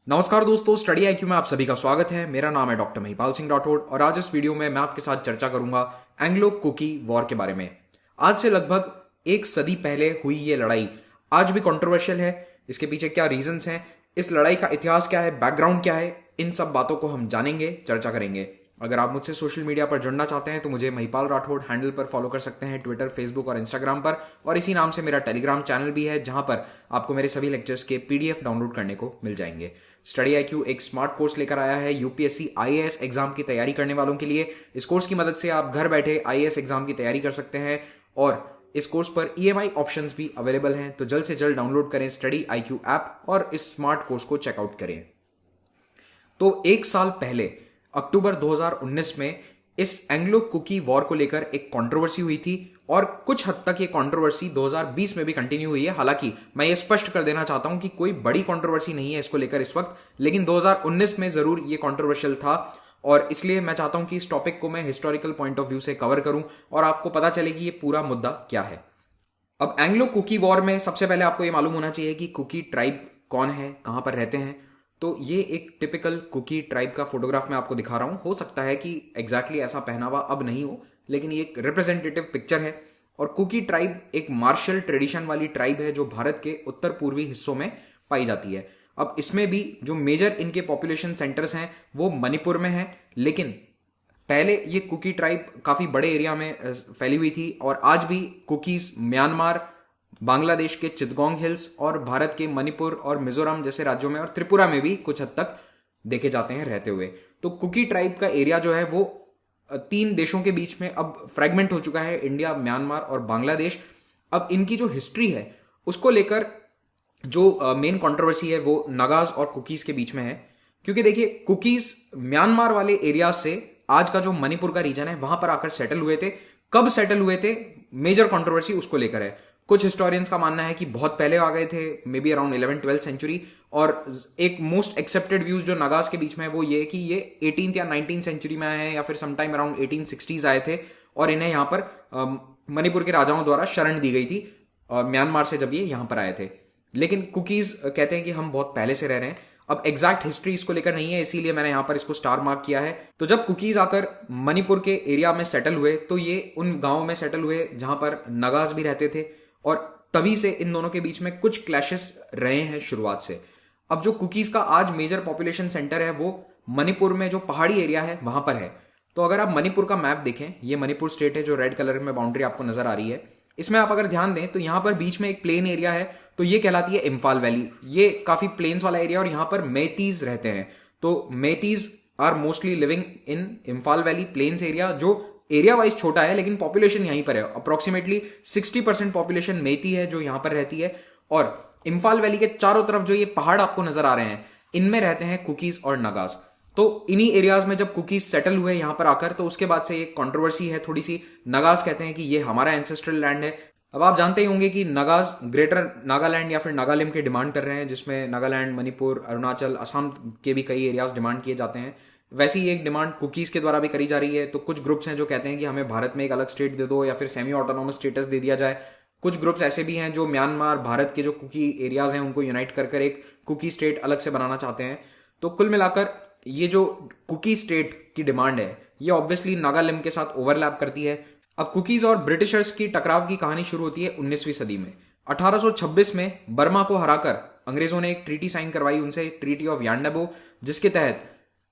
नमस्कार दोस्तों, study IQ में आप सभी का स्वागत है। मेरा नाम है डॉक्टर महिपाल सिंह राठौड़ और आज इस वीडियो में मैं आपके साथ चर्चा करूंगा एंग्लो कुकी वॉर के बारे में। आज से लगभग एक सदी पहले हुई ये लड़ाई आज भी कंट्रोवर्शियल है। इसके पीछे क्या रीजंस हैं, इस लड़ाई का इतिहास क्या है, बैकग्राउंड क्या है, इन सब बातों को हम जानेंगे, चर्चा करेंगे। अगर आप मुझसे सोशल मीडिया पर जुड़ना चाहते हैं तो मुझे महिपाल राठौड़ हैंडल पर फॉलो कर सकते हैं, ट्विटर, फेसबुक और इंस्टाग्राम पर। और इसी नाम से मेरा टेलीग्राम चैनल भी है जहां पर आपको मेरे सभी लेक्चर्स के पीडीएफ डाउनलोड करने को मिल जाएंगे। स्टडी आईक्यू एक स्मार्ट कोर्स लेकर आया है यूपीएससी आईएएस एग्जाम की तैयारी करने वालों के लिए। इस कोर्स की मदद से आप घर बैठे आईएएस एग्जाम की तैयारी कर सकते हैं और इस कोर्स पर ईएमआई ऑप्शंस भी अवेलेबल हैं। तो जल्द से जल्द डाउनलोड करें स्टडी आईक्यू ऐप और इस स्मार्ट कोर्स को चेकआउट करें। तो एक साल पहले अक्टूबर 2019 में इस एंग्लो कुकी वॉर को लेकर एक कंट्रोवर्सी हुई थी और कुछ हद तक ये कंट्रोवर्सी 2020 में भी कंटिन्यू हुई है। हालांकि मैं ये स्पष्ट कर देना चाहता हूं कि कोई बड़ी कंट्रोवर्सी नहीं है इसको लेकर इस वक्त, लेकिन 2019 में जरूर ये कंट्रोवर्शियल था और इसलिए मैं चाहता हूं कि इस टॉपिक को मैं हिस्टोरिकल पॉइंट ऑफ व्यू से कवर करूं और आपको पता चले कि ये पूरा मुद्दा क्या है। अब एंग्लो कुकी वॉर में सबसे पहले आपको ये मालूम होना चाहिए कि कुकी ट्राइब कौन है, कहां पर रहते हैं। तो ये एक टिपिकल कुकी ट्राइब का फोटोग्राफ मैं आपको दिखा रहा हूं। हो सकता है कि एग्जैक्टली ऐसा पहनावा अब नहीं हो, लेकिन ये एक रिप्रेजेंटेटिव पिक्चर है। और कुकी ट्राइब एक मार्शल ट्रेडिशन वाली ट्राइब है जो भारत के उत्तर पूर्वी हिस्सों में पाई जाती है। अब इसमें भी जो मेजर इनके पॉपुलेशन सेंटर्स हैं वो मणिपुर में हैं, लेकिन पहले ये कुकी ट्राइब काफी बड़े एरिया में फैली हुई थी और आज भी कुकीज म्यांमार, बांग्लादेश के चितगोंग हिल्स और भारत के मणिपुर और मिजोरम जैसे राज्यों में और त्रिपुरा में भी कुछ हद तक देखे जाते हैं रहते हुए। तो कुकी ट्राइब का एरिया जो है वो तीन देशों के बीच में अब फ्रेगमेंट हो चुका है, इंडिया, म्यांमार और बांग्लादेश। अब इनकी जो हिस्ट्री है उसको लेकर जो मेन कंट्रोवर्सी है वो नगाज और कुकीज के बीच में है। क्योंकि देखिए, कुकीज म्यांमार वाले एरिया से आज का जो मणिपुर का रीजन है वहां पर आकर सेटल हुए थे। कब सेटल हुए थे, मेजर कंट्रोवर्सी उसको लेकर है। कुछ हिस्टोरियंस का मानना है कि बहुत पहले आ गए थे, may be around 11th-12th century. और एक मोस्ट एक्सेप्टेड व्यूज जो नगास के बीच में है वो ये कि ये 18th या 19th सेंचुरी में आए हैं या फिर समटाइम अराउंड 1860s आए थे और इन्हें यहाँ पर मणिपुर के राजाओं द्वारा शरण दी गई थी म्यांमार से जब ये यहाँ पर आए थे। लेकिन कुकीज कहते हैं कि हम बहुत पहले से रह रहे हैं। अब एग्जैक्ट हिस्ट्री इसको लेकर नहीं है, इसीलिए मैंने यहां पर इसको स्टार मार्क किया है। तो जब कुकीज आकर मणिपुर के एरिया में सेटल हुए तो ये उन गांवों में सेटल हुए जहां पर नगाज भी रहते थे और तभी से इन दोनों के बीच में कुछ क्लैशेस रहे हैं शुरुआत से। अब जो कुकीज का आज मेजर पॉपुलेशन सेंटर है वो मणिपुर में जो पहाड़ी एरिया है वहां पर है। तो अगर आप मणिपुर का मैप देखें, ये मणिपुर स्टेट है जो रेड कलर में बाउंड्री आपको नजर आ रही है, इसमें आप अगर ध्यान दें तो यहां पर बीच में एक प्लेन एरिया है, तो ये कहलाती है इम्फाल वैली। ये काफी प्लेन्स वाला एरिया और यहां पर मेतीज रहते हैं। तो Meiteis are mostly living in Imphal valley plains area, जो एरिया वाइज छोटा है लेकिन पॉपुलेशन यहीं पर है। अप्रोक्सीमेटली 60% पॉपुलेशन मेती है जो यहां पर रहती है। और इम्फाल वैली के चारों तरफ जो ये पहाड़ आपको नजर आ रहे हैं इनमें रहते हैं कुकीज और नगाज। तो इन्हीं एरियाज में जब कुकीज सेटल हुए यहां पर आकर, तो उसके बाद से एक कंट्रोवर्सी है थोड़ी सी। नगाज कहते हैं कि ये हमारा एंसेस्ट्रल लैंड है। अब आप जानते ही होंगे कि नगाज ग्रेटर नागालैंड या फिर नागालिम की डिमांड कर रहे हैं, जिसमें नागालैंड, मणिपुर, अरुणाचल, असम के भी कई एरियाज डिमांड किए जाते हैं। वैसी ही एक डिमांड कुकीज के द्वारा भी करी जा रही है। तो कुछ ग्रुप्स हैं जो कहते हैं कि हमें भारत में एक अलग स्टेट दे दो या फिर सेमी ऑटोनॉमस स्टेटस दे दिया जाए। कुछ ग्रुप्स ऐसे भी हैं जो म्यांमार, भारत के जो कुकी एरियाज हैं उनको यूनाइट कर कर एक कुकी स्टेट अलग से बनाना चाहते हैं। तो कुल मिलाकर ये जो कुकी स्टेट की डिमांड है ये ऑब्वियसली नागालिम के साथ ओवरलैप करती है। अब कुकीज और ब्रिटिशर्स की टकराव की कहानी शुरू होती है 19वीं सदी में। 1826 में बर्मा को हराकर अंग्रेजों ने एक ट्रीटी साइन करवाई उनसे, ट्रीटी ऑफ यांडाबो, जिसके तहत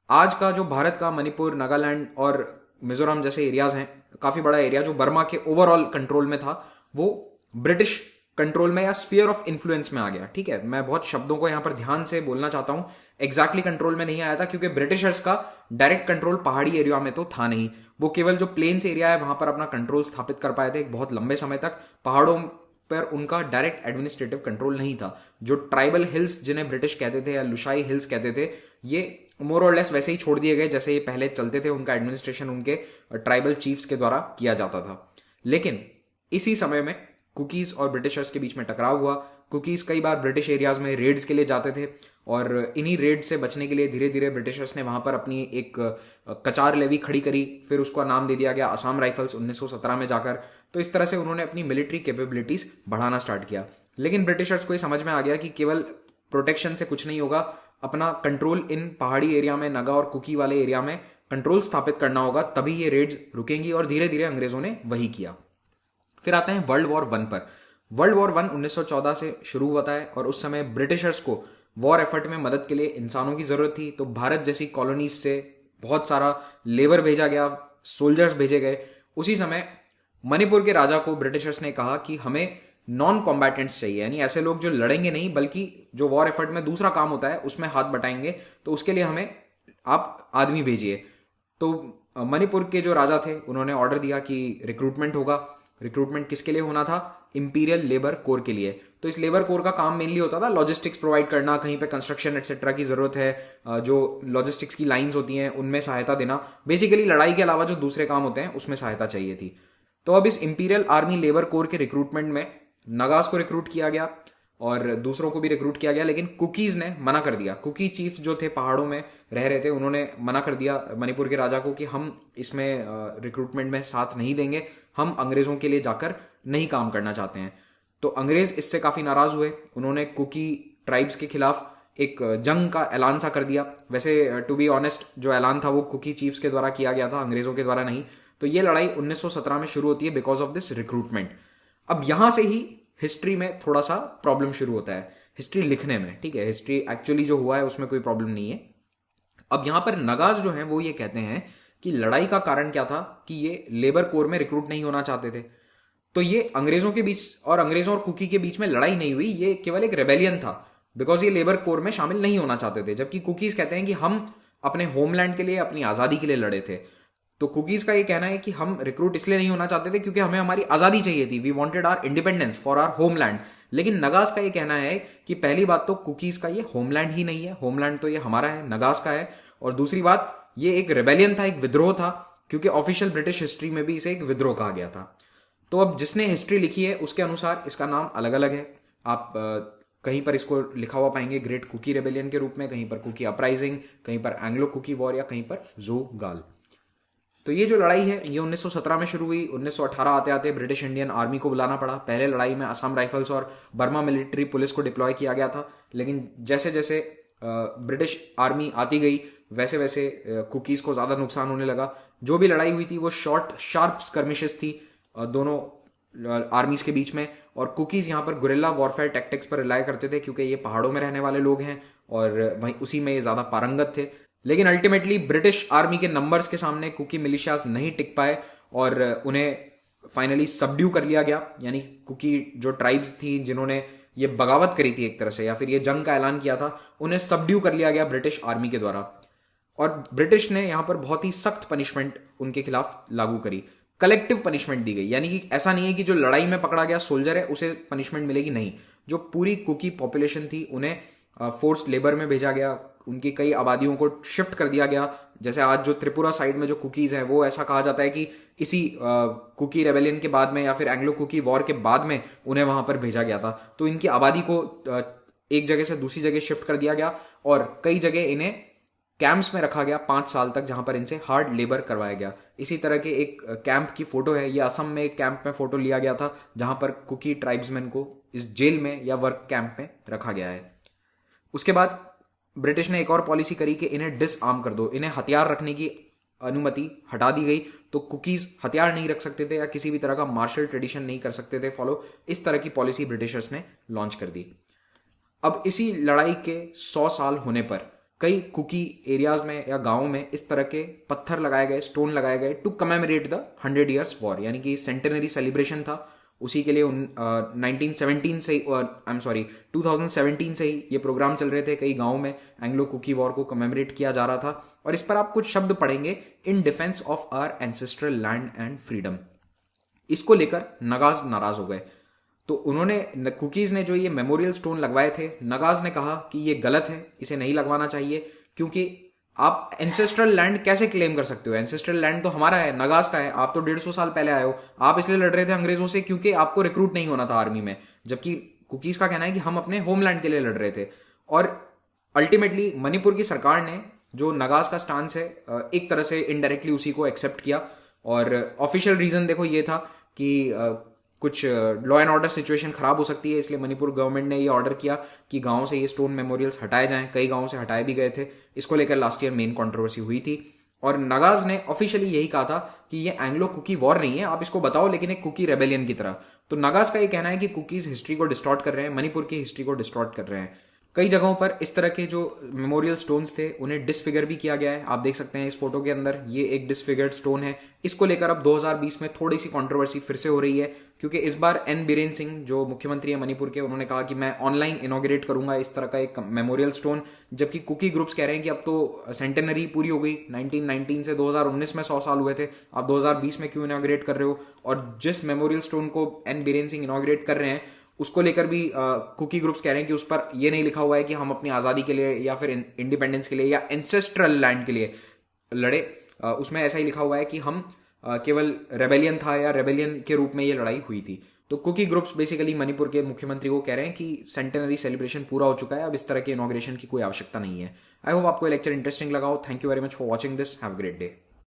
आज का जो भारत का मणिपुर, नागालैंड और मिजोरम जैसे एरियाज हैं, काफी बड़ा एरिया जो बर्मा के ओवरऑल कंट्रोल में था, वो ब्रिटिश कंट्रोल में या स्फीयर ऑफ इन्फ्लुएंस में आ गया। ठीक है, मैं बहुत शब्दों को यहां पर ध्यान से बोलना चाहता हूं। एग्जैक्टली कंट्रोल में नहीं आया था क्योंकि ब्रिटिशर्स का डायरेक्ट कंट्रोल पहाड़ी एरिया में तो था नहीं। वो केवल जो प्लेन्स एरिया है वहां पर अपना कंट्रोल स्थापित कर पाए थे एक बहुत लंबे समय तक। पहाड़ों पर उनका डायरेक्ट एडमिनिस्ट्रेटिव कंट्रोल नहीं था। जो ट्राइबल हिल्स जिन्हें ब्रिटिश कहते थे या लुशाई हिल्स कहते थे, ये मोर और लेस वैसे ही छोड़ दिए गए जैसे ये पहले चलते थे। उनका एडमिनिस्ट्रेशन उनके ट्राइबल चीफ्स के द्वारा किया जाता था। लेकिन इसी समय में कुकीज और ब्रिटिशर्स के बीच में टकराव हुआ। कुकीज कई बार ब्रिटिश एरियाज में रेड्स के लिए जाते थे और इन्हीं रेड से बचने के लिए धीरे धीरे ब्रिटिशर्स ने वहां पर अपनी एक कचार लेवी खड़ी करी। फिर उसका नाम दे दिया गया असम राइफल्स 1917 में जाकर। तो इस तरह से उन्होंने अपनी मिलिट्री कैपेबिलिटीज बढ़ाना स्टार्ट किया। लेकिन ब्रिटिशर्स को ये समझ में आ गया कि केवल प्रोटेक्शन से कुछ नहीं होगा, अपना कंट्रोल इन पहाड़ी एरिया में, नगा और कुकी वाले एरिया में कंट्रोल स्थापित करना होगा, तभी ये रेड्स रुकेंगी। और धीरे धीरे अंग्रेजों ने वही किया। फिर आते हैं वर्ल्ड वॉर वन पर। वर्ल्ड वॉर वन 1914 से शुरू होता है और उस समय ब्रिटिशर्स को वॉर एफर्ट में मदद के लिए इंसानों की जरूरत थी। तो भारत जैसी कॉलोनीज से बहुत सारा लेबर भेजा गया, सोल्जर्स भेजे गए। उसी समय मणिपुर के राजा को ब्रिटिशर्स ने कहा कि हमें नॉन कॉम्बैटेंट्स चाहिए, यानी ऐसे लोग जो लड़ेंगे नहीं बल्कि जो वॉर एफर्ट में दूसरा काम होता है उसमें हाथ बटाएंगे, तो उसके लिए हमें आप आदमी भेजिए। तो मणिपुर के जो राजा थे उन्होंने ऑर्डर दिया कि रिक्रूटमेंट होगा। रिक्रूटमेंट किसके लिए होना था? इंपीरियल लेबर कोर के लिए। तो इस लेबर कोर का काम मेनली होता था लॉजिस्टिक्स प्रोवाइड करना, कहीं पे कंस्ट्रक्शन एटसेट्रा की जरूरत है, जो लॉजिस्टिक्स की लाइंस होती हैं उनमें सहायता देना। बेसिकली लड़ाई के अलावा जो दूसरे काम होते हैं उसमें सहायता चाहिए थी। तो अब इस इंपीरियल आर्मी लेबर कोर के रिक्रूटमेंट में नगास को रिक्रूट किया गया और दूसरों को भी रिक्रूट किया गया, लेकिन कुकीज ने मना कर दिया। कुकी चीफ जो थे पहाड़ों में रह रहे थे, उन्होंने मना कर दिया मणिपुर के राजा को कि हम इसमें रिक्रूटमेंट में साथ नहीं देंगे, हम अंग्रेजों के लिए जाकर नहीं काम करना चाहते हैं। तो अंग्रेज इससे काफी नाराज हुए। उन्होंने कुकी ट्राइब्स के खिलाफ एक जंग का ऐलान सा कर दिया। वैसे टू बी ऑनेस्ट जो ऐलान था वो कुकी चीफ्स के द्वारा किया गया था, अंग्रेजों के द्वारा नहीं। तो ये लड़ाई 1917 में शुरू होती है बिकॉज ऑफ दिस रिक्रूटमेंट। अब यहां से ही हिस्ट्री में थोड़ा सा प्रॉब्लम शुरू होता है, हिस्ट्री लिखने में। ठीक है, हिस्ट्री एक्चुअली जो हुआ है उसमें कोई प्रॉब्लम नहीं है। अब यहां पर नगाज जो है वो ये कहते हैं कि लड़ाई का कारण क्या था कि ये लेबर कोर में रिक्रूट नहीं होना चाहते थे। तो ये अंग्रेजों के बीच और अंग्रेजों और कुकी के बीच में लड़ाई नहीं हुई, ये केवल एक रेबेलियन था बिकॉज ये लेबर कोर में शामिल नहीं होना चाहते थे। जबकि कुकीज कहते हैं कि हम अपने होमलैंड के लिए, अपनी आजादी के लिए लड़े थे। तो कुकीज का ये कहना है कि हम रिक्रूट इसलिए नहीं होना चाहते थे क्योंकि हमें हमारी आजादी चाहिए थी, we wanted our independence for our homeland. लेकिन नगास का ये कहना है कि पहली बात तो कुकीज का ये होमलैंड ही नहीं है, होमलैंड तो ये हमारा है, नगास का है। और दूसरी बात, ये एक रेबेलियन था, एक विद्रोह था, क्योंकि ऑफिशियल ब्रिटिश हिस्ट्री में भी इसे एक विद्रोह कहा गया था। तो अब जिसने हिस्ट्री लिखी है उसके अनुसार इसका नाम अलग अलग है। आप कहीं पर इसको लिखा हुआ पाएंगे ग्रेट कुकी रेबेलियन के रूप में, कहीं पर कुकी अपराइजिंग, कहीं पर एंग्लो कुकी वॉर या कहीं पर जोगाल। तो ये जो लड़ाई है ये 1917 में शुरू हुई। 1918 आते आते ब्रिटिश इंडियन आर्मी को बुलाना पड़ा। पहले लड़ाई में असम राइफल्स और बर्मा मिलिट्री पुलिस को डिप्लॉय किया गया था, लेकिन जैसे जैसे ब्रिटिश आर्मी आती गई वैसे वैसे कुकीज को ज्यादा नुकसान होने लगा। जो भी लड़ाई हुई थी वो शॉर्ट शार्प स्कर्मिशेस थी दोनों आर्मीज के बीच में। और कुकीज यहाँ पर गुरिल्ला वॉरफेयर टैक्टिक्स पर रिलाय करते थे क्योंकि ये पहाड़ों में रहने वाले लोग हैं और वहीं उसी में ये ज्यादा पारंगत थे। लेकिन अल्टीमेटली ब्रिटिश आर्मी के नंबर्स के सामने कुकी मिलिशियाज नहीं टिक पाए और उन्हें फाइनली सबड्यू कर लिया गया। यानी कुकी जो ट्राइब्स थी जिन्होंने ये बगावत करी थी एक तरह से, या फिर ये जंग का ऐलान किया था, उन्हें सबड्यू कर लिया गया ब्रिटिश आर्मी के द्वारा। और ब्रिटिश ने यहां पर बहुत ही सख्त पनिशमेंट उनके खिलाफ लागू करी, कलेक्टिव पनिशमेंट दी गई। यानी कि ऐसा नहीं है कि जो लड़ाई में पकड़ा गया सोल्जर है उसे पनिशमेंट मिलेगी, नहीं, जो पूरी कुकी पॉपुलेशन थी उन्हें फोर्स्ड लेबर में भेजा गया, उनकी कई आबादियों को शिफ्ट कर दिया गया। जैसे आज जो त्रिपुरा साइड में जो कुकीज हैं वो ऐसा कहा जाता है कि इसी कुकी रेबेलियन के बाद में या फिर एंग्लो कुकी वॉर के बाद में उन्हें वहां पर भेजा गया था। तो इनकी आबादी को एक जगह से दूसरी जगह शिफ्ट कर दिया गया और कई जगह इन्हें कैंप्स में रखा गया 5 साल तक, जहां पर इनसे हार्ड लेबर करवाया गया। इसी तरह के एक कैंप की फोटो है, ये असम में एक कैंप में फोटो लिया गया था जहां पर कुकी ट्राइब्समैन को इस जेल में या वर्क कैंप में रखा गया है। उसके बाद ब्रिटिश ने एक और पॉलिसी करी कि इन्हें डिसआर्म कर दो, इन्हें हथियार रखने की अनुमति हटा दी गई। तो कुकीज हथियार नहीं रख सकते थे या किसी भी तरह का मार्शल ट्रेडिशन नहीं कर सकते थे फॉलो। इस तरह की पॉलिसी ब्रिटिशर्स ने लॉन्च कर दी। अब इसी लड़ाई के 100 साल होने पर कई कुकी एरियाज में या गांवों में इस तरह के पत्थर लगाए गए, स्टोन लगाए गए to commemorate the 100 years war, यानी कि सेंटेनरी सेलिब्रेशन था। उसी के लिए 1917 से ही 2017 से ही ये प्रोग्राम चल रहे थे। कई गांवों में एंग्लो कुकी वॉर को कमेमोरेट किया जा रहा था। और इस पर आप कुछ शब्द पढ़ेंगे, in defence of our ancestral land and freedom. इसको लेकर नगाज नाराज हो गए। तो उन्होंने, कुकीज ने जो ये मेमोरियल स्टोन लगवाए थे, नगाज ने कहा कि ये गलत है, इसे नहीं लगवाना चाहिए, क्योंकि आप एंसेस्ट्रल लैंड कैसे क्लेम कर सकते हो? एंसेस्ट्रल लैंड तो हमारा है, नगाज का है। आप तो 150 साल पहले आए हो, आप इसलिए लड़ रहे थे अंग्रेजों से क्योंकि आपको रिक्रूट नहीं होना था आर्मी में। जबकि कुकीज का कहना है कि हम अपने होमलैंड के लिए लड़ रहे थे। और अल्टीमेटली मणिपुर की सरकार ने जो नगाज का स्टांस है एक तरह से इनडायरेक्टली उसी को एक्सेप्ट किया। और ऑफिशियल रीजन देखो ये था कि कुछ लॉ एंड ऑर्डर सिचुएशन खराब हो सकती है, इसलिए मणिपुर गवर्नमेंट ने ये ऑर्डर किया कि गांव से ये स्टोन मेमोरियल्स हटाए जाएं। कई गांवों से हटाए भी गए थे। इसको लेकर लास्ट ईयर मेन कंट्रोवर्सी हुई थी और नगाज ने ऑफिशियली यही कहा था कि ये एंग्लो कुकी वॉर नहीं है, आप इसको बताओ, लेकिन एक कुकी रेबेलियन की तरह। तो नगाज का ये कहना है कि कुकीज हिस्ट्री को डिस्टॉर्ट कर रहे हैं, मणिपुर की हिस्ट्री को डिस्टॉर्ट कर रहे हैं। कई जगहों पर इस तरह के जो मेमोरियल स्टोन्स थे उन्हें डिसफिगर भी किया गया है। आप देख सकते हैं इस फोटो के अंदर ये एक डिसफिगर्ड स्टोन है। इसको लेकर अब 2020 में थोड़ी सी कंट्रोवर्सी फिर से हो रही है, क्योंकि इस बार एन बीरेन सिंह जो मुख्यमंत्री है मणिपुर के, उन्होंने कहा कि मैं ऑनलाइन इनॉग्रेट करूंगा इस तरह का एक मेमोरियल स्टोन, जबकि कुकी ग्रुप्स कह रहे हैं कि अब तो सेंटेनरी पूरी हो गई, 1919 से 2019 में 100 साल हुए थे, आप 2020 में क्यों इनॉग्रेट कर रहे हो। और जिस मेमोरियल स्टोन को एन बीरेन सिंह इनॉग्रेट कर रहे हैं उसको लेकर भी कुकी ग्रुप्स कह रहे हैं कि उस पर ये नहीं लिखा हुआ है कि हम अपनी आज़ादी के लिए या फिर इंडिपेंडेंस के लिए या एंसेस्ट्रल लैंड के लिए लड़े। उसमें ऐसा ही लिखा हुआ है कि हम केवल रेबेलियन था या रेबेलियन के रूप में ये लड़ाई हुई थी। तो कुकी ग्रुप्स बेसिकली मणिपुर के मुख्यमंत्री को कह रहे हैं कि सेंटेनरी सेलिब्रेशन पूरा हो चुका है, अब इस तरह के इनॉग्रेशन की कोई आवश्यकता नहीं है। आई होप आपको ये लेक्चर इंटरेस्टिंग लगा हो। Thank you very much for watching this. Have a great day.